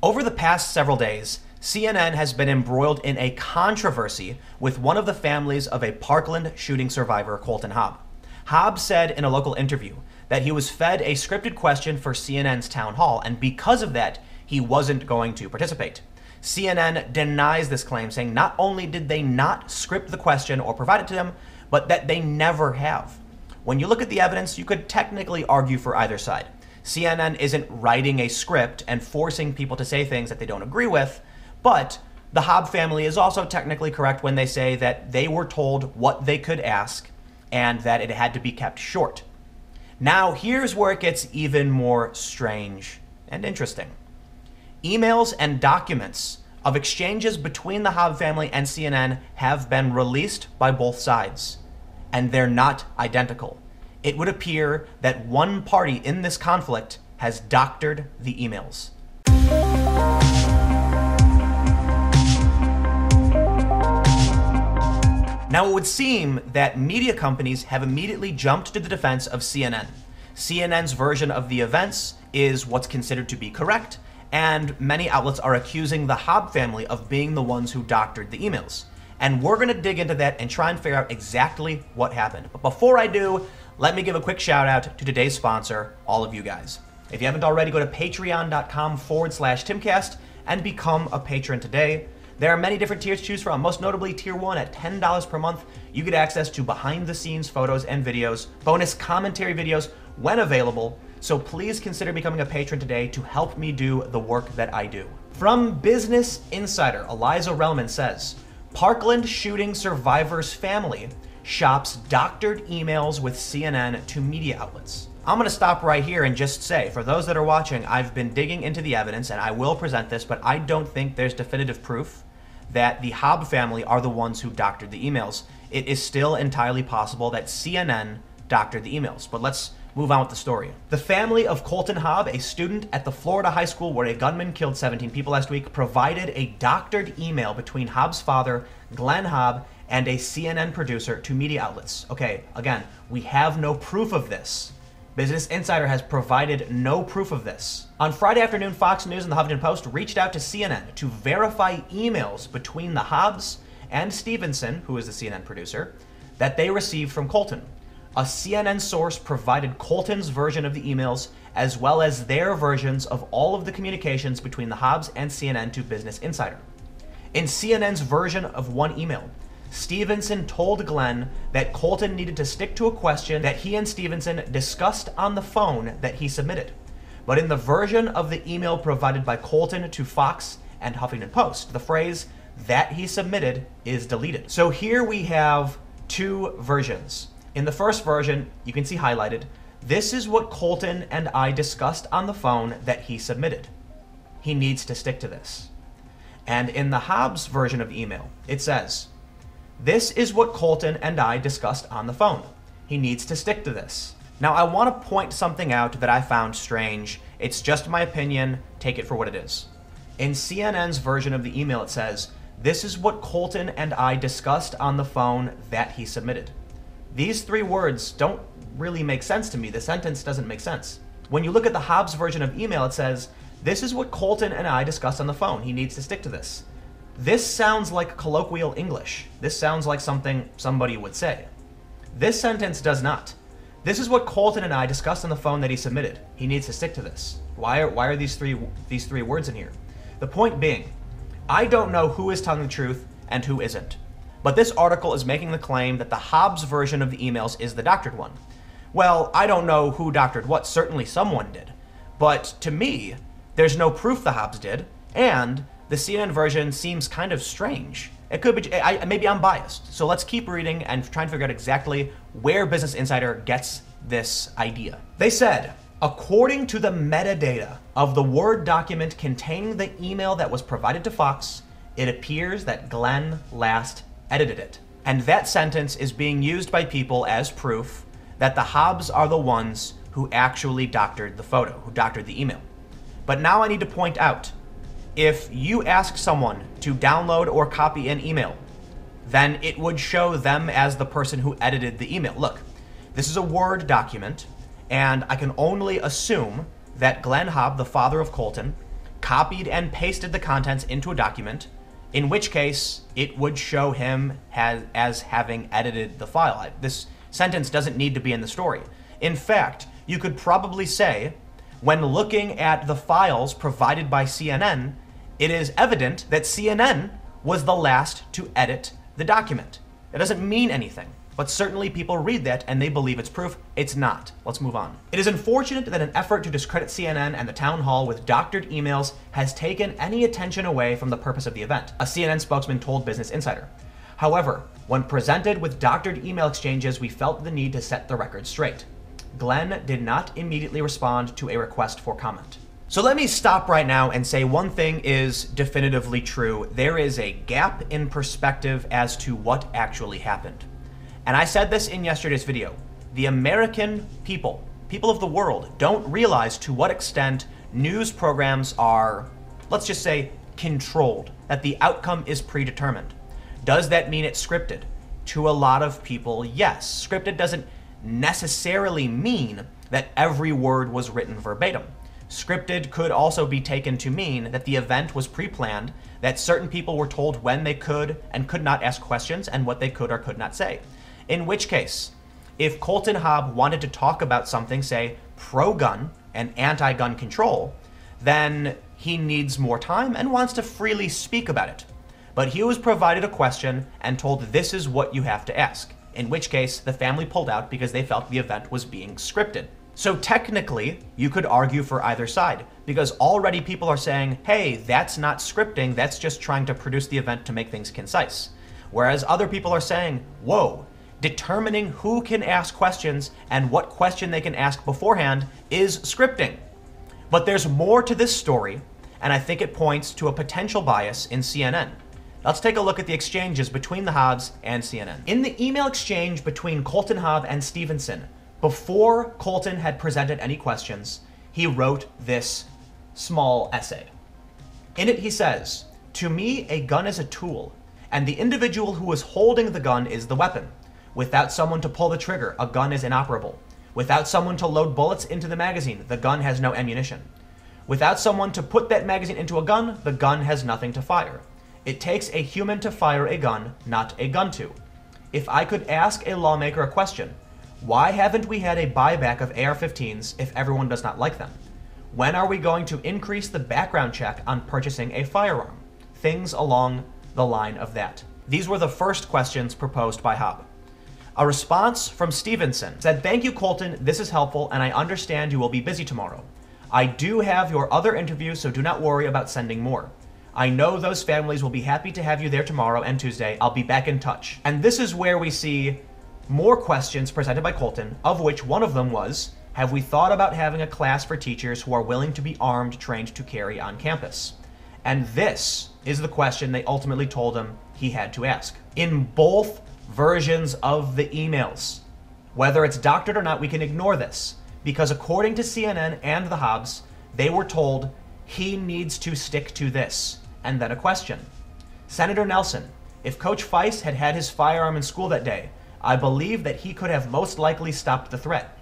Over the past several days, CNN has been embroiled in a controversy with one of the families of a Parkland shooting survivor, Colton Hobb. Hobb said in a local interview that he was fed a scripted question for CNN's town hall, and because of that, he wasn't going to participate. CNN denies this claim, saying not only did they not script the question or provide it to them, but that they never have. When you look at the evidence, you could technically argue for either side. CNN isn't writing a script and forcing people to say things that they don't agree with, but the Hobb family is also technically correct when they say that they were told what they could ask and that it had to be kept short. Now, here's where it gets even more strange and interesting. Emails and documents of exchanges between the Hobb family and CNN have been released by both sides, and they're not identical. It would appear that one party in this conflict has doctored the emails. Now, it would seem that media companies have immediately jumped to the defense of CNN. CNN's version of the events is what's considered to be correct, and many outlets are accusing the Hobb family of being the ones who doctored the emails. And we're gonna dig into that and try and figure out exactly what happened. But before I do, let me give a quick shout out to today's sponsor, all of you guys. If you haven't already, go to patreon.com/Timcast and become a patron today. There are many different tiers to choose from, most notably Tier 1 at $10 per month. You get access to behind-the-scenes photos and videos, bonus commentary videos when available, so please consider becoming a patron today to help me do the work that I do. From Business Insider, Eliza Relman says, Parkland shooting survivor's family shops doctored emails with CNN to media outlets. I'm gonna stop right here and just say, for those that are watching, I've been digging into the evidence and I will present this, but I don't think there's definitive proof that the Hobb family are the ones who doctored the emails. It is still entirely possible that CNN doctored the emails, but let's move on with the story. The family of Colton Hobb, a student at the Florida high school where a gunman killed 17 people last week, provided a doctored email between Hobb's father, Glenn Hobb, and a CNN producer to media outlets. Okay, again, we have no proof of this. Business Insider has provided no proof of this. On Friday afternoon, Fox News and the Huffington Post reached out to CNN to verify emails between the Hobbs and Stevenson, who is the CNN producer, that they received from Colton. A CNN source provided Colton's version of the emails, as well as their versions of all of the communications between the Hobbs and CNN to Business Insider. In CNN's version of one email, Stevenson told Glenn that Colton needed to stick to a question that he and Stevenson discussed on the phone that he submitted. But in the version of the email provided by Colton to Fox and Huffington Post, the phrase "that he submitted" is deleted. So here we have two versions. In the first version, you can see highlighted, "This is what Colton and I discussed on the phone that he submitted. He needs to stick to this." And in the Hobbs version of the email, it says, "This is what Colton and I discussed on the phone. He needs to stick to this." Now, I want to point something out that I found strange. It's just my opinion. Take it for what it is. In CNN's version of the email, it says, "This is what Colton and I discussed on the phone that he submitted." These three words don't really make sense to me. The sentence doesn't make sense. When you look at the Hobbs version of email, it says, "This is what Colton and I discussed on the phone. He needs to stick to this." This sounds like colloquial English. This sounds like something somebody would say. This sentence does not. "This is what Colton and I discussed on the phone that he submitted. He needs to stick to this." Why are these three words in here? The point being, I don't know who is telling the truth and who isn't. But this article is making the claim that the Hobbs version of the emails is the doctored one. Well, I don't know who doctored what. Certainly someone did. But to me, there's no proof the Hobbs did, and the CNN version seems kind of strange. It could be, maybe I'm biased. So let's keep reading and try and figure out exactly where Business Insider gets this idea. They said, according to the metadata of the Word document containing the email that was provided to Fox, it appears that Glenn last edited it. And that sentence is being used by people as proof that the Hobbs are the ones who actually doctored the photo, who doctored the email. But now I need to point out, if you ask someone to download or copy an email, then it would show them as the person who edited the email. Look, this is a Word document, and I can only assume that Glenn Hobb, the father of Colton, copied and pasted the contents into a document, in which case it would show him as having edited the file. This sentence doesn't need to be in the story. In fact, you could probably say, when looking at the files provided by CNN, it is evident that CNN was the last to edit the document. It doesn't mean anything, but certainly people read that and they believe it's proof. It's not. Let's move on. It is unfortunate that an effort to discredit CNN and the town hall with doctored emails has taken any attention away from the purpose of the event, a CNN spokesman told Business Insider. However, when presented with doctored email exchanges, we felt the need to set the record straight. Glenn did not immediately respond to a request for comment. So let me stop right now and say one thing is definitively true. There is a gap in perspective as to what actually happened. And I said this in yesterday's video. The American people of the world, don't realize to what extent news programs are, let's just say, controlled, that the outcome is predetermined. Does that mean it's scripted? To a lot of people, yes. Scripted doesn't necessarily mean that every word was written verbatim. Scripted could also be taken to mean that the event was pre-planned, that certain people were told when they could and could not ask questions and what they could or could not say. In which case, if Colton Hobb wanted to talk about something, say, pro-gun and anti-gun control, then he needs more time and wants to freely speak about it. But he was provided a question and told this is what you have to ask, in which case the family pulled out because they felt the event was being scripted. So technically, you could argue for either side, because already people are saying, hey, that's not scripting, that's just trying to produce the event to make things concise. Whereas other people are saying, whoa, determining who can ask questions and what question they can ask beforehand is scripting. But there's more to this story, and I think it points to a potential bias in CNN. Let's take a look at the exchanges between the Hobbs and CNN. In the email exchange between Colton Hobb and Stevenson, before Colton had presented any questions, he wrote this small essay. In it he says, "To me, a gun is a tool, and the individual who is holding the gun is the weapon. Without someone to pull the trigger, a gun is inoperable. Without someone to load bullets into the magazine, the gun has no ammunition. Without someone to put that magazine into a gun, the gun has nothing to fire. It takes a human to fire a gun, not a gun to. If I could ask a lawmaker a question, why haven't we had a buyback of AR-15s if everyone does not like them? When are we going to increase the background check on purchasing a firearm? Things along the line of that." These were the first questions proposed by Hobb. A response from Stevenson said, "Thank you, Colton. This is helpful, and I understand you will be busy tomorrow. I do have your other interviews, so do not worry about sending more. I know those families will be happy to have you there tomorrow and Tuesday. I'll be back in touch." And this is where we see more questions presented by Colton, of which one of them was, have we thought about having a class for teachers who are willing to be armed, trained to carry on campus? And this is the question they ultimately told him he had to ask. In both versions of the emails, whether it's doctored or not, we can ignore this, because according to CNN and the Hobbs, they were told he needs to stick to this, and then a question. Senator Nelson, if Coach Feist had had his firearm in school that day, I believe that he could have most likely stopped the threat.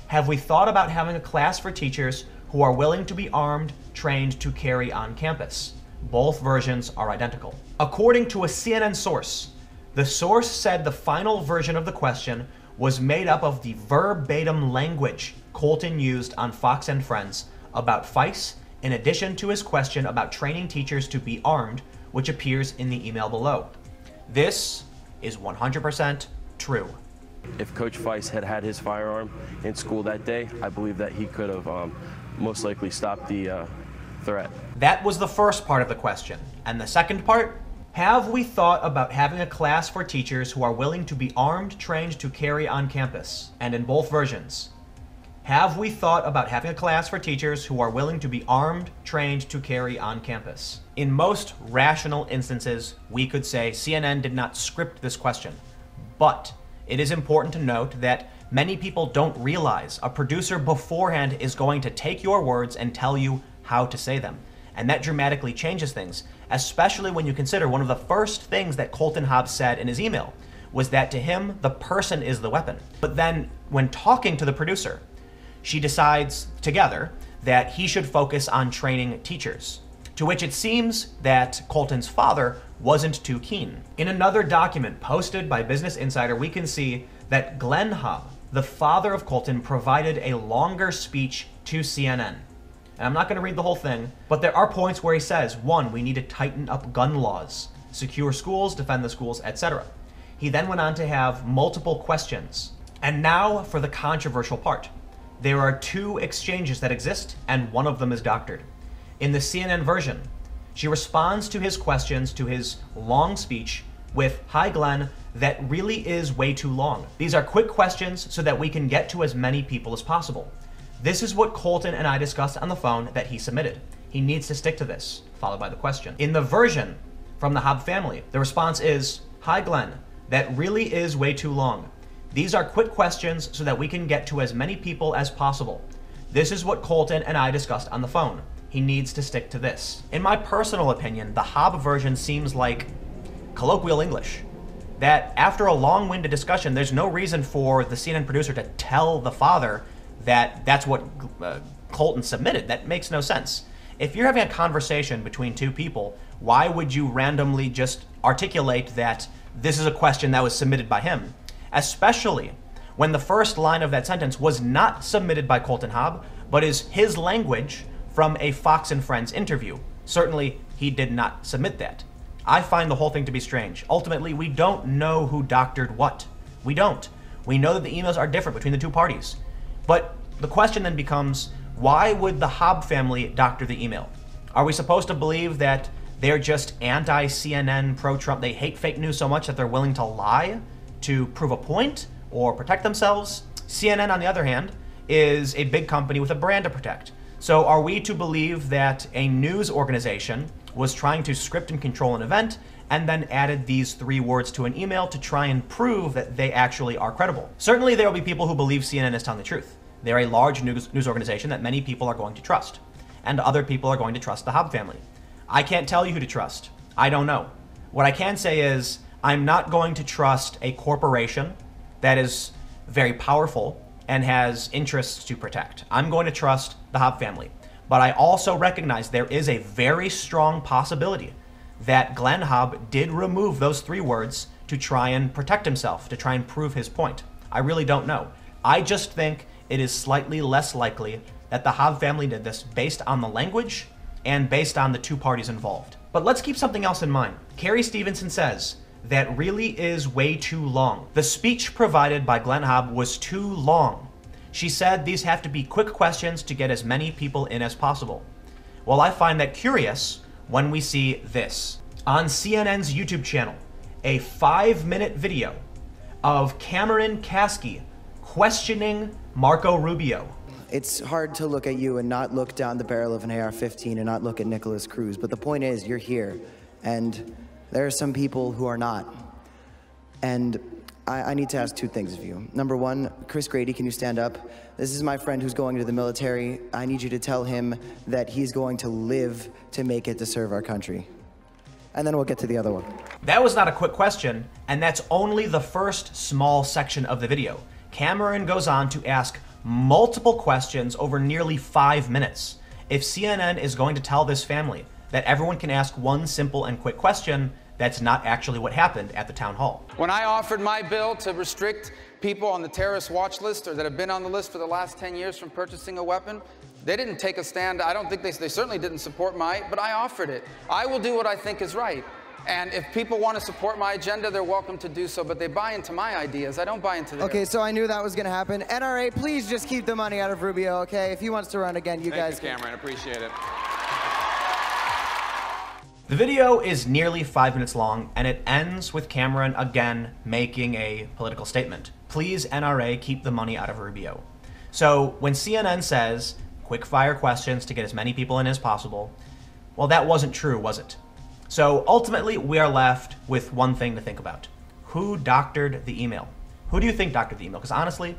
Have we thought about having a class for teachers who are willing to be armed, trained to carry on campus? Both versions are identical. According to a CNN source, the source said the final version of the question was made up of the verbatim language Colton used on Fox and Friends about Feist, in addition to his question about training teachers to be armed, which appears in the email below. This is 100% true. If Coach Feist had had his firearm in school that day, I believe that he could have most likely stopped the threat. That was the first part of the question. And the second part? Have we thought about having a class for teachers who are willing to be armed, trained to carry on campus? And in both versions, have we thought about having a class for teachers who are willing to be armed, trained to carry on campus? In most rational instances, we could say CNN did not script this question. But it is important to note that many people don't realize a producer beforehand is going to take your words and tell you how to say them. And that dramatically changes things, especially when you consider one of the first things that Colton Hobbs said in his email was that to him, the person is the weapon. But then when talking to the producer, she decides together that he should focus on training teachers. to which it seems that Colton's father wasn't too keen. In another document posted by Business Insider, we can see that Glenn Hobb, the father of Colton, provided a longer speech to CNN. And I'm not going to read the whole thing, but there are points where he says, 1, we need to tighten up gun laws, secure schools, defend the schools, etc. He then went on to have multiple questions. And now for the controversial part. There are 2 exchanges that exist, and one of them is doctored. In the CNN version, she responds to his questions, to his long speech, with, "Hi Glenn, that really is way too long. These are quick questions so that we can get to as many people as possible. This is what Colton and I discussed on the phone that he submitted. He needs to stick to this," followed by the question. In the version from the Hobb family, the response is, "Hi Glenn, that really is way too long. These are quick questions so that we can get to as many people as possible. This is what Colton and I discussed on the phone. He needs to stick to this." In my personal opinion, the Hobb version seems like colloquial English. That after a long-winded discussion, there's no reason for the CNN producer to tell the father that that's what Colton submitted. That makes no sense. If you're having a conversation between 2 people, why would you randomly just articulate that this is a question that was submitted by him? Especially when the first line of that sentence was not submitted by Colton Hobb, but is his language from a Fox and Friends interview. Certainly, he did not submit that. I find the whole thing to be strange. Ultimately, we don't know who doctored what. We don't. We know that the emails are different between the 2 parties. But the question then becomes, why would the Hobb family doctor the email? Are we supposed to believe that they're just anti-CNN, pro-Trump, they hate fake news so much that they're willing to lie to prove a point or protect themselves? CNN, on the other hand, is a big company with a brand to protect. So are we to believe that a news organization was trying to script and control an event and then added these 3 words to an email to try and prove that they actually are credible? Certainly there will be people who believe CNN is telling the truth. They're a large news organization that many people are going to trust, and other people are going to trust the Hobb family. I can't tell you who to trust. I don't know. What I can say is I'm not going to trust a corporation that is very powerful and has interests to protect. I'm going to trust the Hobb family. But I also recognize there is a very strong possibility that Glenn Hobb did remove those 3 words to try and protect himself, to try and prove his point. I really don't know. I just think it is slightly less likely that the Hobb family did this based on the language and based on the 2 parties involved. But let's keep something else in mind. Carrie Stevenson says, "That really is way too long. The speech provided by Glenn Hobb was too long. She said these have to be quick questions to get as many people in as possible." Well, I find that curious when we see this. On CNN's YouTube channel, a 5-minute video of Cameron Kasky questioning Marco Rubio. It's hard to look at you and not look down the barrel of an AR-15 and not look at Nicholas Cruz, but the point is, you're here, and there are some people who are not. And I need to ask 2 things of you. Number 1, Chris Grady, can you stand up? This is my friend who's going to the military. I need you to tell him that he's going to live to make it to serve our country. And then we'll get to the other one. That was not a quick question, and that's only the first small section of the video. Cameron goes on to ask multiple questions over nearly 5 minutes. If CNN is going to tell this family that everyone can ask one simple and quick question, that's not actually what happened at the town hall. When I offered my bill to restrict people on the terrorist watch list or that have been on the list for the last 10 years from purchasing a weapon, they didn't take a stand. I don't think they certainly didn't support but I offered it. I will do what I think is right. And if people want to support my agenda, they're welcome to do so, but they buy into my ideas. I don't buy into theirs. Okay, so I knew that was going to happen. NRA, please just keep the money out of Rubio, okay? If he wants to run again, you guys can. Cameron, appreciate it. The video is nearly 5 minutes long, and it ends with Cameron again making a political statement. Please, NRA, keep the money out of Rubio. So when CNN says, quick fire questions to get as many people in as possible, well, that wasn't true, was it? So ultimately, we are left with one thing to think about. Who doctored the email? Who do you think doctored the email? Because honestly,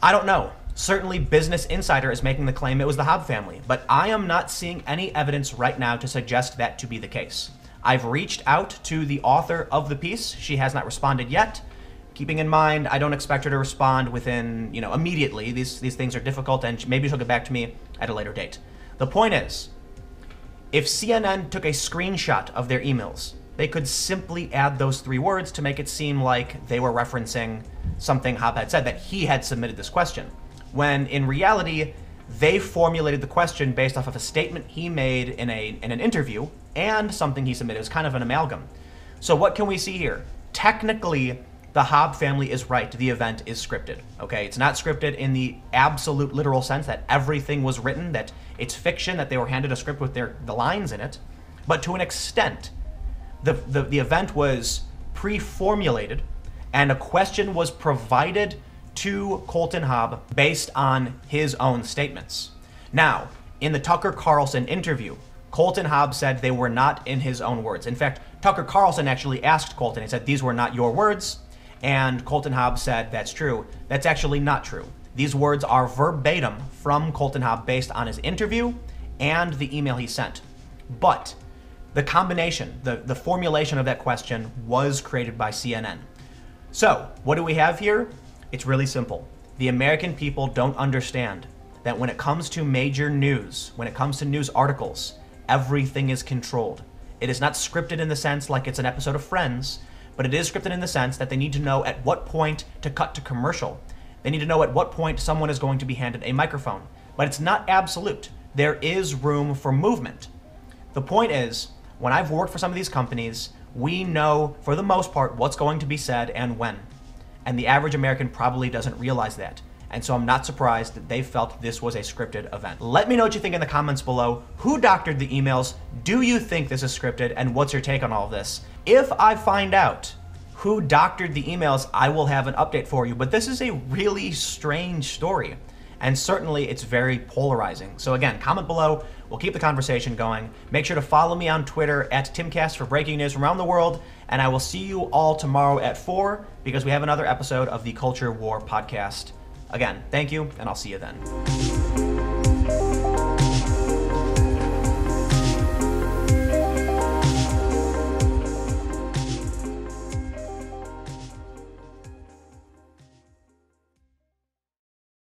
I don't know. Certainly Business Insider is making the claim it was the Hobb family, but I am not seeing any evidence right now to suggest that to be the case. I've reached out to the author of the piece. She has not responded yet. Keeping in mind, I don't expect her to respond within, immediately. These things are difficult, and maybe she'll get back to me at a later date. The point is, If CNN took a screenshot of their emails, they could simply add those 3 words to make it seem like they were referencing something Hobb had said, that he had submitted this question. When in reality, they formulated the question based off of a statement he made in an interview and something he submitted. It was kind of an amalgam. So what can we see here? Technically, the Hobb family is right. The event is scripted, okay? It's not scripted in the absolute literal sense that everything was written, that it's fiction, that they were handed a script with the lines in it. But to an extent, the event was pre-formulated and a question was provided to Colton Hobb based on his own statements. Now, in the Tucker Carlson interview, Colton Hobb said they were not in his own words. In fact, Tucker Carlson actually asked Colton, he said, these were not your words. And Colton Hobb said, that's true. That's actually not true. These words are verbatim from Colton Hobb based on his interview and the email he sent. But the combination, the formulation of that question was created by CNN. So what do we have here? It's really simple. The American people don't understand that when it comes to major news, when it comes to news articles, everything is controlled. It is not scripted in the sense like it's an episode of Friends, but it is scripted in the sense that they need to know at what point to cut to commercial. They need to know at what point someone is going to be handed a microphone. But it's not absolute. There is room for movement. The point is, when I've worked for some of these companies, we know, for the most part, what's going to be said and when. And the average American probably doesn't realize that. And so I'm not surprised that they felt this was a scripted event. Let me know what you think in the comments below. Who doctored the emails? Do you think this is scripted? And what's your take on all of this? If I find out who doctored the emails, I will have an update for you. But this is a really strange story. And certainly it's very polarizing. So again, comment below. We'll keep the conversation going. Make sure to follow me on Twitter @TimCast for breaking news from around the world. And I will see you all tomorrow at 4 because we have another episode of the Culture War podcast. Again, thank you, and I'll see you then.